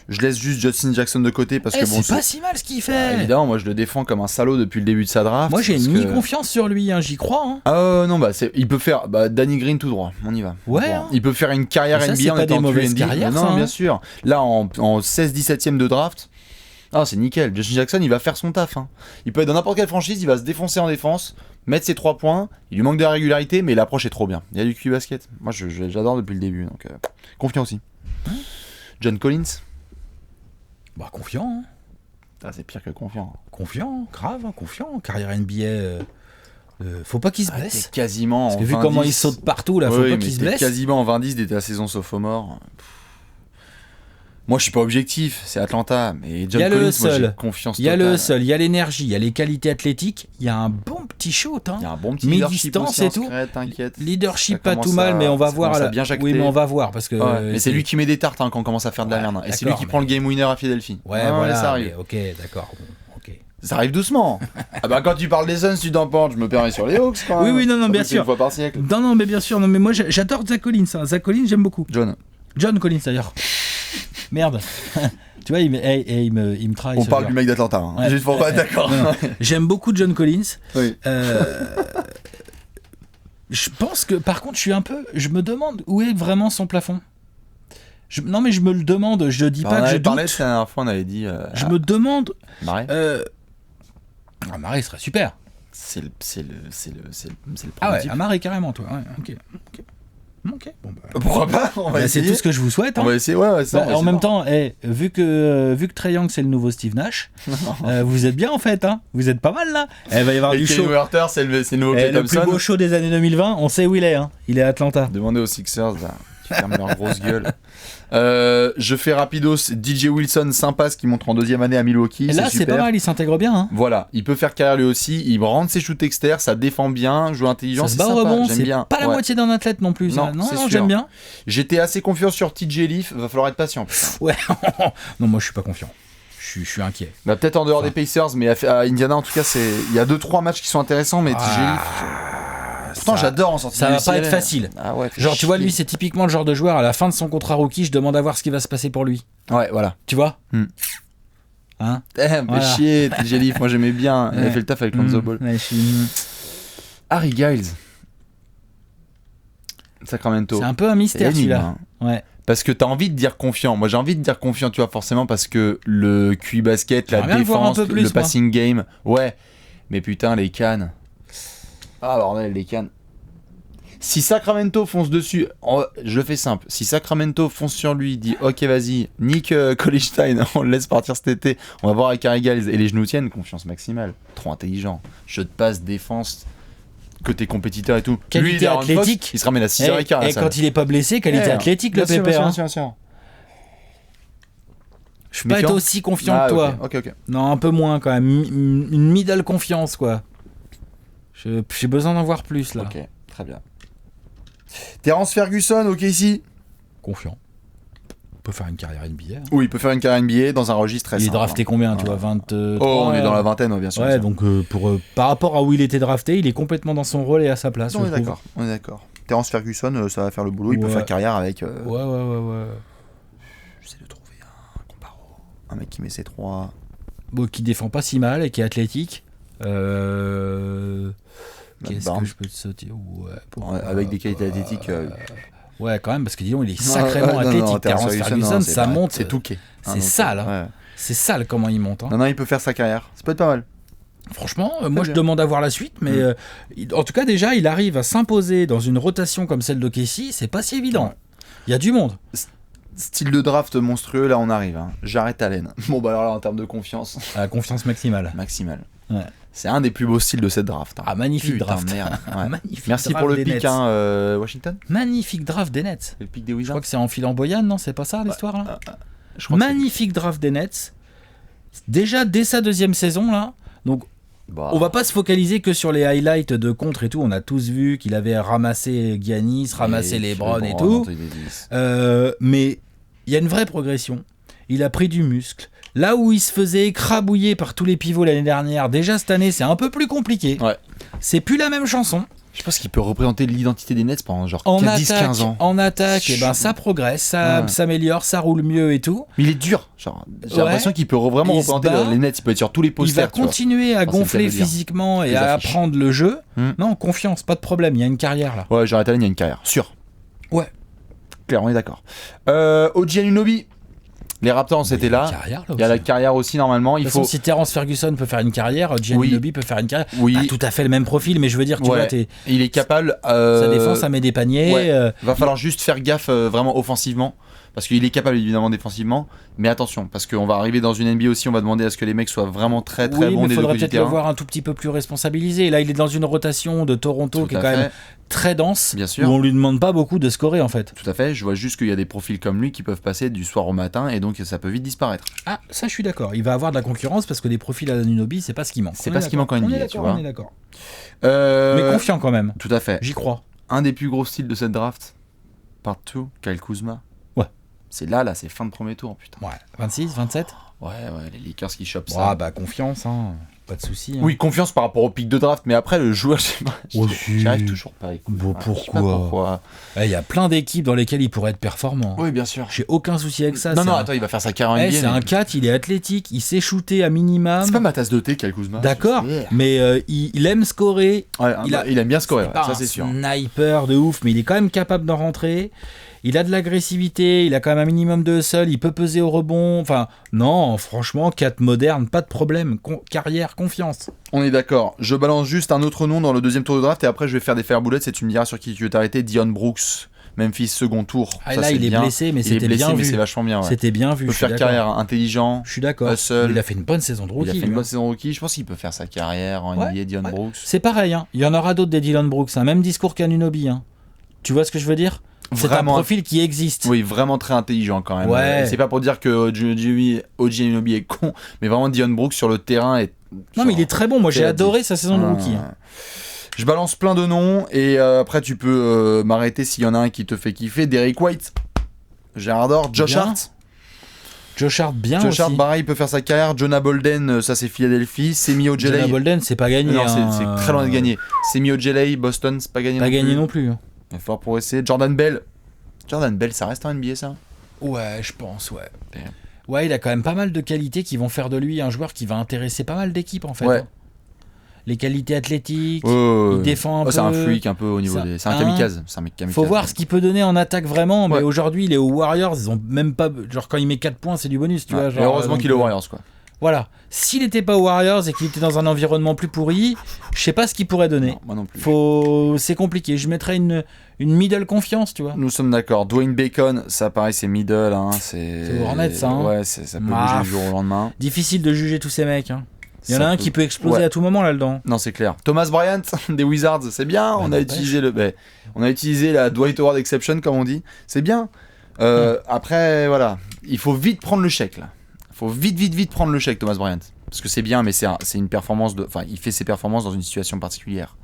je laisse juste Justin Jackson de côté parce que bon, c'est pas si mal ce qu'il fait. Évidemment, moi je le défends comme un salaud depuis le début de sa draft. Moi j'ai une mi-confiance sur lui, hein, j'y crois. Hein. Ah non, il peut faire Danny Green tout droit. On y va. Ouais. Hein. Il peut faire une carrière NBA en étant QND. Non, bien sûr. Là en 16-17ème de draft. Ah, c'est nickel. Justin Jackson, il va faire son taf. Hein. Il peut être dans n'importe quelle franchise, il va se défoncer en défense, mettre ses 3 points. Il lui manque de la régularité, mais l'approche est trop bien. Il y a du QI basket. Moi, j'adore depuis le début. Donc, confiant aussi. John Collins. Confiant. Hein. Ah, c'est pire que confiant. Confiant, grave, hein, confiant. Carrière NBA. Faut pas qu'il se blesse. T'es quasiment Parce que vu comment il saute partout, là, faut pas qu'il se blesse. Quasiment en 20-10 dès ta saison sophomore. Moi, je suis pas objectif, c'est Atlanta, mais John Collins, moi, j'ai confiance totale. Il y a le seul, il y a l'énergie, il y a les qualités athlétiques, il y a un bon petit shoot, hein. Il y a un bon petit leadership aussi et tout. T'inquiète. Leadership pas tout mal, mais on va voir. Oui, mais on va voir parce que. Mais c'est lui qui met des tartes quand on commence à faire de la merde. Et c'est lui qui prend le game winner à Philadelphie. Ouais, voilà. Ça arrive. Ok, d'accord. Ok. Ça arrive doucement. Ah bah quand tu parles des Suns, tu t'en portes, je me permets sur les Hawks quand même. Oui, non, bien sûr. Une fois par siècle. Non, mais bien sûr. Non, mais moi, j'adore Zach Collins. Hein. Zach Collins, j'aime beaucoup. John Collins, d'ailleurs. Merde. Tu vois, il me travaille. On parle du mec d'Atlanta. Hein. Ouais. Juste pour pas être d'accord. J'aime beaucoup John Collins. Oui. Je pense que, par contre, je me demande où est vraiment son plafond. Non, mais je me le demande. Je dis pas que je doute. On avait parlé la dernière fois, on avait dit. Je me demande. Marais. Marais serait super. C'est le Ah ouais, Marais carrément, toi. Ouais, ok. Bon, bah. Pourquoi pas, on va essayer. C'est tout ce que je vous souhaite. Hein. On va essayer, ouais. En même temps, vu que Trae Young c'est le nouveau Steve Nash, vous êtes bien en fait. Hein. Vous êtes pas mal là. Il va y avoir du show. Werther, c'est le nouveau Klay Thompson. Le plus beau show des années 2020, on sait où il est. Hein. Il est à Atlanta. Demandez aux Sixers, là. Qui ferment leur grosse gueule. Je fais rapidos. DJ Wilson, sympa, ce qui montre en deuxième année à Milwaukee. Et là, c'est pas mal, il s'intègre bien. Hein. Voilà, il peut faire carrière lui aussi. Il rentre ses shoots externes, ça défend bien, joue intelligent. Ça se bat au rebond, c'est bien. Pas la moitié d'un athlète non plus. Non, j'aime bien. J'étais assez confiant sur TJ Leaf, va falloir être patient. Ouais, non, moi je suis pas confiant. Je suis inquiet. Bah, peut-être en dehors des Pacers, mais à Indiana, en tout cas, il y a 2-3 matchs qui sont intéressants, mais TJ Leaf. Pourtant, j'adore en sortie. Ça va pas être facile. Ah ouais, genre, tu vois, lui, c'est typiquement le genre de joueur, à la fin de son contrat rookie, je demande à voir ce qui va se passer pour lui. Ouais, voilà. Tu vois Hein voilà. Chier, TJ Leaf, moi j'aimais bien. Il a fait le taf avec Lonzo Ball. Harry Giles. Sacramento. C'est un peu un mystère, celui-là. Hein. Ouais. Parce que t'as envie de dire confiant. Moi j'ai envie de dire confiant, tu vois, forcément, parce que le QI basket, la défense, le passing game. Ouais. Mais putain, les cannes. Ah, bordel, les cannes. Si Sacramento fonce dessus, je le fais simple. Si Sacramento fonce sur lui, dit ok, vas-y, nique College-Stein, on le laisse partir cet été, on va voir avec Harry Giles et les genoux tiennent, confiance maximale. Trop intelligent. Jeu de passe, défense, côté compétiteur et tout. Qualité lui, athlétique. Fox, il se ramène à 6h15. Et quand il est pas blessé, qualité athlétique, le pépère. Bien. Je suis pas être aussi confiant que toi. Ok. Non, un peu moins quand même. Une middle confiance, quoi. J'ai besoin d'en voir plus là. Ok, très bien. Terrence Ferguson, ok ici. Confiant. Il peut faire une carrière NBA. Hein. Oui, il peut faire une carrière NBA dans un registre très simple. Il est drafté combien, tu vois, 23. On est dans la vingtaine, bien sûr. Ouais, donc par rapport à où il était drafté, il est complètement dans son rôle et à sa place. On est d'accord. Terrence Ferguson, ça va faire le boulot. Il peut faire carrière avec. Ouais. J'essaie de trouver un comparo. Un mec qui met ses 3. Bon, qui défend pas si mal et qui est athlétique. Qu'est-ce que je peux te sauter avec des qualités athlétiques. Ouais, quand même, parce que disons, il est sacrément athlétique. Terrence Ferguson, ça monte. C'est touqué. C'est sale. Ouais. C'est sale comment il monte. Hein. Non, il peut faire sa carrière. Ça peut être pas mal. Franchement, moi je demande à voir la suite, mais en tout cas, déjà, il arrive à s'imposer dans une rotation comme celle d'OKC, c'est pas si évident. Ouais. Il y a du monde. Style de draft monstrueux, là on arrive. Hein. Jarrett Allen. Bon, bah alors là, en termes de confiance. Confiance maximale. Ouais. C'est un des plus beaux styles de cette draft. Hein. Ah, magnifique draft. Merde. Ouais. Magnifique. Merci draft pour le pic, Washington. Magnifique draft des Nets. Le pic des Wizards. Je crois que c'est en flamboyant, non? C'est pas ça l'histoire là je crois magnifique draft des Nets. Déjà dès sa deuxième saison là. Donc on va pas se focaliser que sur les highlights de contre et tout. On a tous vu qu'il avait ramassé Giannis, ramassé LeBron et tout. Mais il y a une vraie progression. Il a pris du muscle. Là où il se faisait écrabouiller par tous les pivots l'année dernière, déjà cette année c'est un peu plus compliqué. Ouais. C'est plus la même chanson. Je pense qu'il peut représenter l'identité des Nets pendant genre 10-15 ans. En attaque, ça progresse, ça s'améliore, ça roule mieux et tout. Mais il est dur. J'ai l'impression qu'il peut vraiment représenter les Nets. Il peut être sur tous les posters. Il va continuer à gonfler physiquement et à apprendre le jeu. Non, confiance, pas de problème. Il y a une carrière là. Ouais, Jarrett Allen, il y a une carrière. Sûr. Ouais. Claire, on est d'accord. OG Anunoby. Les Raptors, c'était là. Il y a la carrière aussi, normalement. De toute façon, si Terrence Ferguson peut faire une carrière, Giannobi peut faire une carrière. Oui. Pas tout à fait le même profil, mais je veux dire, tu vois, il est capable. Sa défense, ça met des paniers. Ouais. Va falloir juste faire gaffe vraiment offensivement. Parce qu'il est capable évidemment défensivement, mais attention, parce qu'on va arriver dans une NBA aussi, on va demander à ce que les mecs soient vraiment très bons des deux côtés du terrain. Il faudrait peut-être le voir un tout petit peu plus responsabilisé. Là, il est dans une rotation de Toronto qui est quand même très dense, bien sûr. Où on lui demande pas beaucoup de scorer en fait. Tout à fait, je vois juste qu'il y a des profils comme lui qui peuvent passer du soir au matin et donc ça peut vite disparaître. Ah, ça je suis d'accord, il va avoir de la concurrence parce que des profils à Anunoby, c'est pas ce qui manque. C'est pas ce qui manque en NBA, tu vois. On est d'accord. Mais confiant quand même. Tout à fait. J'y crois. Un des plus gros styles de cette draft, part 2, Kyle Kuzma. C'est là, c'est fin de premier tour, putain. Ouais, 26, 27 Ouais, les Lakers qui chopent Ah ça. bah confiance, hein. Pas de souci. Hein. Oui, confiance par rapport au pic de draft, mais après, le joueur, je sais pas. J'y arrive toujours pas. Écoute. Bon, Je sais pas pourquoi. Il y a plein d'équipes dans lesquelles il pourrait être performant. Oui, bien sûr. J'ai aucun souci avec ça. Non, attends, il va faire sa carrière en NBA. C'est un 4, il est athlétique, il sait shooter à minimum. C'est pas ma tasse de thé, Kyle Kuzma. D'accord, mais il aime scorer. Ouais, il aime bien scorer, ça c'est sûr. Sniper de ouf, mais il est quand même capable d'en rentrer. Il a de l'agressivité, il a quand même un minimum de hustle, il peut peser au rebond. Enfin, non, franchement, 4 moderne, pas de problème. Carrière, confiance. On est d'accord. Je balance juste un autre nom dans le deuxième tour de draft et après je vais faire des faire-boulettes et tu me diras sur qui tu veux t'arrêter. Dion Brooks, Memphis, second tour. Ah, là, il est blessé, mais c'était bien vu. Mais c'est vachement bien. Ouais. C'était bien vu. Il peut faire carrière, intelligent. Je suis d'accord. Hustle. Il a fait une bonne saison de rookie. Je pense qu'il peut faire sa carrière en NBA, Dion Brooks. C'est pareil, hein. Il y en aura d'autres des Dylan Brooks. Hein. Même discours qu'Anunoby. Hein. Tu vois ce que je veux dire ? C'est un profil qui existe. Oui, vraiment très intelligent quand même. Ouais. C'est pas pour dire que OG Anunoby est con, mais vraiment Dion Brooks sur le terrain est... Non, mais il est très bon. Moi, j'ai adoré sa saison de rookie. Hein. Je balance plein de noms et après tu peux m'arrêter s'il y en a un qui te fait kiffer. Derrick White, Gérard Dor, Josh Hart. Josh Hart, bien Josh aussi. Hart, pareil, il peut faire sa carrière. Jonah Bolden, ça c'est Philadelphie. Semi Ojeley. Jonah Bolden, c'est pas gagné. Non, c'est très loin de gagner. Semi Ojeley, Boston, c'est pas gagné non plus. Il va falloir progresser. Jordan Bell, ça reste un NBA ça ? Ouais, je pense, ouais. Ouais, il a quand même pas mal de qualités qui vont faire de lui un joueur qui va intéresser pas mal d'équipes en fait. Ouais. Les qualités athlétiques, il défend un peu. C'est un freak un peu au niveau des... C'est un kamikaze. C'est un mec kamikaze. Faut voir ce qu'il peut donner en attaque vraiment, mais aujourd'hui il est aux Warriors, ils ont même pas... Genre quand il met 4 points c'est du bonus, tu vois. Genre, heureusement qu'il est aux Warriors quoi. Voilà. S'il n'était pas aux Warriors et qu'il était dans un environnement plus pourri, je sais pas ce qu'il pourrait donner. Non, moi non plus. C'est compliqué. Je mettrais une middle confiance, tu vois. Nous sommes d'accord. Dwayne Bacon, ça pareil, c'est middle. Hein. C'est Hornets, hein. Ouais, ça peut bouger du jour au lendemain. Difficile de juger tous ces mecs. Hein. Il y en a un qui peut exploser à tout moment là-dedans. Non, c'est clair. Thomas Bryant des Wizards, c'est bien. On a utilisé la Dwight Howard exception, comme on dit. C'est bien. Après, voilà. Il faut vite prendre le chèque, là. Il faut vite prendre le chèque, Thomas Bryant. Parce que c'est bien, mais c'est une performance de... Enfin, il fait ses performances dans une situation particulière.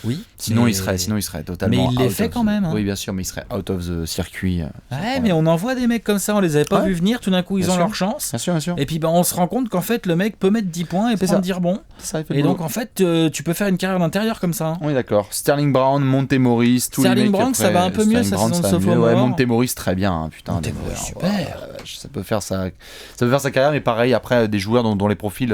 Oui. Sinon, il serait totalement... Mais il les fait quand même. Hein. Oui, bien sûr, mais il serait out of the circuit. Ouais, mais on en voit des mecs comme ça, on les avait pas vus venir, tout d'un coup, ils ont leur chance. Bien sûr. Et puis, on se rend compte qu'en fait, le mec peut mettre 10 points et prendre dire bon. Ça, et donc, en fait, tu peux faire une carrière d'intérieur comme ça. Hein. On est d'accord. Sterling Brown, Monte Morris, tous les mecs... Sterling Brown, ça va un peu mieux, sa saison de sophomore. Ouais, Monte Morris, très bien, hein, putain. Monte Morris, super. Ça peut faire sa carrière, mais pareil, après, des joueurs dont les profils...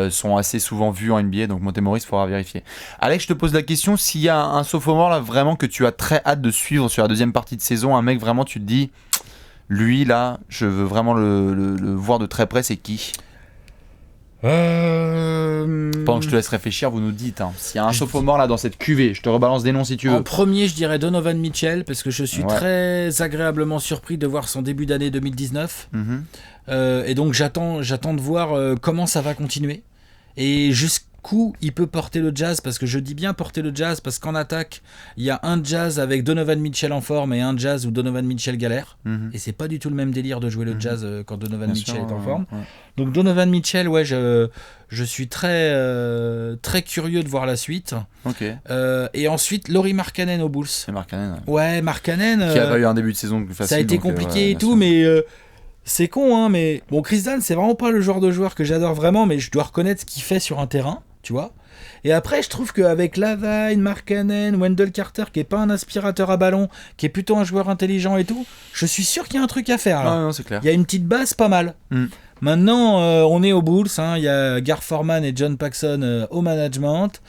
sont assez souvent vus en NBA, donc Monte Morris, il faudra vérifier. Alex, je te pose la question, s'il y a un sophomore là vraiment que tu as très hâte de suivre sur la deuxième partie de saison, un mec vraiment tu te dis, lui là, je veux vraiment le voir de très près, c'est qui ? Pendant que je te laisse réfléchir, vous nous dites, hein. S'il y a un sophomore là dans cette cuvée, je te rebalance des noms si tu veux. En premier, je dirais Donovan Mitchell, parce que je suis très agréablement surpris de voir son début d'année 2019. Et donc j'attends de voir comment ça va continuer et jusqu'où il peut porter le Jazz, parce que je dis bien porter le Jazz parce qu'en attaque il y a un Jazz avec Donovan Mitchell en forme et un Jazz où Donovan Mitchell galère, et c'est pas du tout le même délire de jouer le Jazz quand Donovan Mitchell est en forme. Donc Donovan Mitchell, ouais, je suis très curieux de voir la suite. Et ensuite Lauri Markkanen aux Bulls. C'est Markkanen. Ouais, Markkanen qui a pas eu un début de saison facile. Ça a été compliqué et tout, mais c'est con, hein, mais bon, Chris Dunn, c'est vraiment pas le genre de joueur que j'adore vraiment, mais je dois reconnaître ce qu'il fait sur un terrain, tu vois. Et après, je trouve qu'avec Lavine, Markkanen, Wendell Carter, qui est pas un aspirateur à ballon, qui est plutôt un joueur intelligent et tout, je suis sûr qu'il y a un truc à faire là. Non, c'est clair. Il y a une petite base pas mal. Maintenant, on est aux Bulls, hein, il y a Gar Forman et John Paxson au management.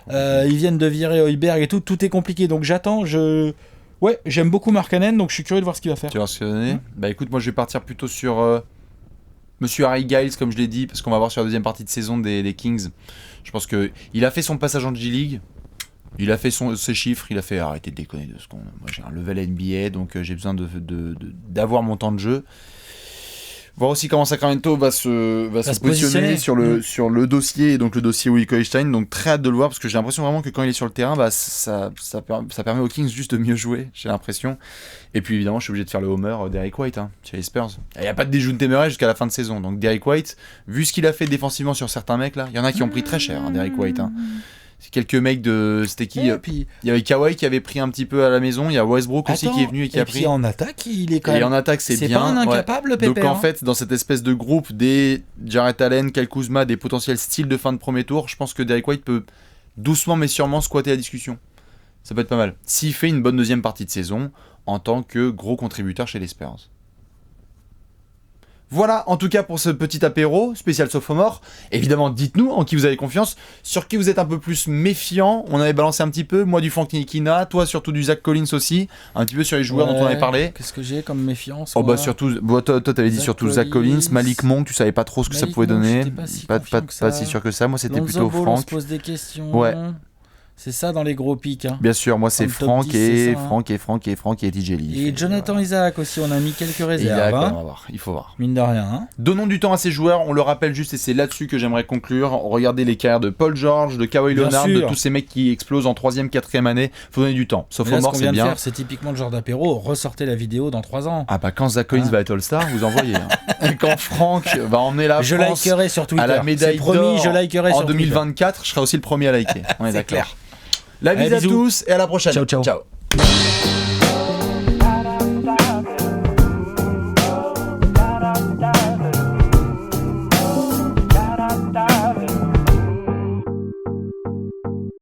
Ils viennent de virer Hoiberg et tout est compliqué, donc j'attends, Ouais, j'aime beaucoup Markkanen, donc je suis curieux de voir ce qu'il va faire. Tu vas voir ce qu'il va donner. Bah écoute, moi je vais partir plutôt sur Monsieur Harry Giles, comme je l'ai dit, parce qu'on va voir sur la deuxième partie de saison des Kings. Je pense qu'il a fait son passage en G-League, il a fait ses chiffres, il a fait arrêtez de déconner 2 secondes. Moi j'ai un level NBA, donc j'ai besoin d'avoir mon temps de jeu. Voir aussi comment Sacramento va se positionner sur le dossier, et donc le dossier Willie Cauley-Stein, donc très hâte de le voir, parce que j'ai l'impression vraiment que quand il est sur le terrain, bah, ça permet aux Kings juste de mieux jouer, j'ai l'impression. Et puis évidemment, je suis obligé de faire le homer Derrick White, hein, chez les Spurs. Il n'y a pas de Dejounte Murray jusqu'à la fin de saison, donc Derrick White, vu ce qu'il a fait défensivement sur certains mecs là, il y en a qui ont pris très cher, hein, Derrick White. Hein. C'est quelques mecs de... C'était qui puis... Il y avait Kawhi qui avait pris un petit peu à la maison. Il y a Westbrook aussi qui est venu et qui a pris. Et puis en attaque, il est quand même... Et en attaque, c'est bien. C'est pas un incapable, Pépère. Donc en fait, dans cette espèce de groupe des Jarrett Allen, Kyle Kuzma, des potentiels styles de fin de premier tour, je pense que Derrick White peut doucement mais sûrement squatter la discussion. Ça peut être pas mal. S'il fait une bonne deuxième partie de saison en tant que gros contributeur chez les Spurs. Voilà, en tout cas pour ce petit apéro spécial Sophomore. Évidemment, dites-nous en qui vous avez confiance, sur qui vous êtes un peu plus méfiant. On avait balancé un petit peu, moi du Frank Ntilikina, toi surtout du Zach Collins aussi, un petit peu sur les joueurs dont on avait parlé. Qu'est-ce que j'ai comme méfiance? Oh bah surtout, toi t'avais dit surtout Zach Collins, Malik Monk, tu savais pas trop ce que ça pouvait donner. Pas si sûr que ça, moi c'était plutôt Frank. On se pose des questions. Ouais. C'est ça dans les gros pics. Hein. Bien sûr, moi c'est Frank 10, et c'est ça, Frank et TJ Lee. Et Jonathan Isaac aussi, on a mis quelques réserves. Isaac, hein. il faut voir. Mine de rien. Hein. Donnons du temps à ces joueurs, on le rappelle juste, et c'est là-dessus que j'aimerais conclure. Regardez les carrières de Paul George, de Kawhi Leonard, de tous ces mecs qui explosent en 3e, 4e année. Faut donner du temps. Sauf mort, c'est bien. C'est typiquement le genre d'apéro. Ressortez la vidéo dans 3 ans. Ah bah quand Zach Collins va être All-Star, vous envoyez. Et quand Frank va emmener la France likerai sur Twitter. À la médaille d'or je likerai en sur 2024, je serai aussi le premier à liker. On est d'accord. clair. La bise à tous et à la prochaine. Ciao, ciao. Ciao.